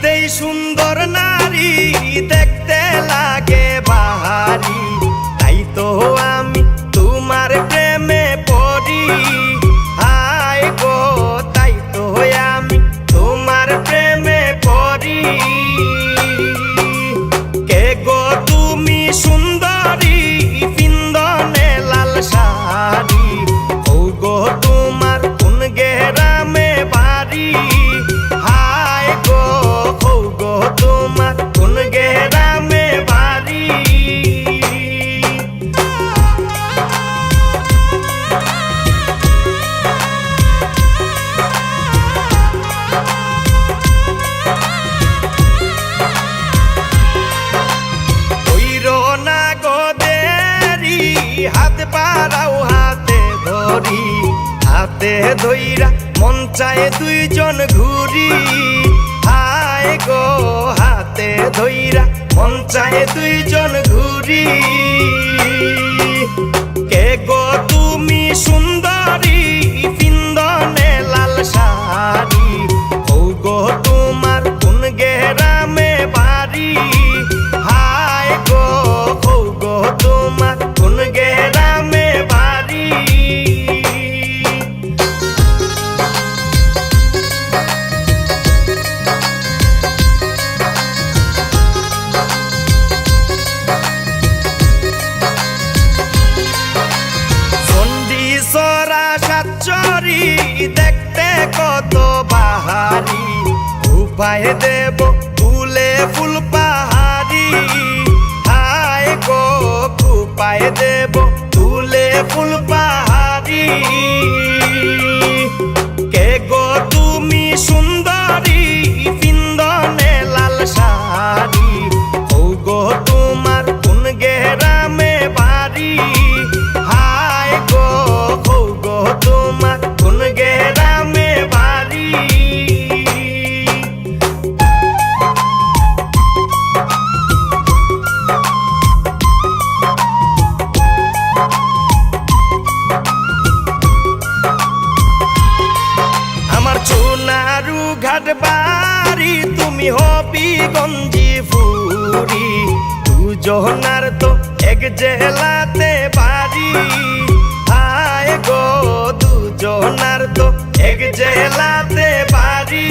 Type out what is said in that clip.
দেখিতেই সুন্দর নারী, দেখতে লাগে বাহারি, তাই তো আমি তোমার প্রেমে পড়ি। হায় গো, তাই তো আমি তোমার প্রেমে পড়ি। কে গো তুমি সুন্দরী, পিন্দনে লাল শাড়ি, ও গো তোমার কোন গ্রামে বাড়ি? হায় গো, ও গো তোমার কোন গ্রামে বাড়ি? হাত বাড়াও হাতে ধরি, হাতে ধইরা মন চায় দুইজন ঘুরি। হায় গো, হাতে ধইরা মন চায় দুইজন ঘুরি। কে গো তুমি সুন্দরী, পিন্দনে লাল শাড়ি, ও গো তোমার কোন গ্রামে বাড়ি? হায় গো, ও গো তোমার কোন গ্রামে বাড়ি? চণ্ডীচরা সাতচরি, দেখতে কত বাহারি, উপায় দেব ফুলে ফুল পাহাড়ি। হায় গো, উপায় দেব ফুলে ফুল পাহাড়ি। কে গো তুমি সুন্দরী, পিন্দনে লাল শাড়ি, ও গো তোমার কোন গ্রামে বাড়ি? হায় গো, ও গো তোমার কোন গ্রামে বাড়ি? সোনারু ঘাট বাড়ি, তুমি হবিগঞ্জি ফুরি, দুজনার তো এক জেলাতে বাড়ি। হায় গো, দুজনার তো এক জেলাতে বাড়ি।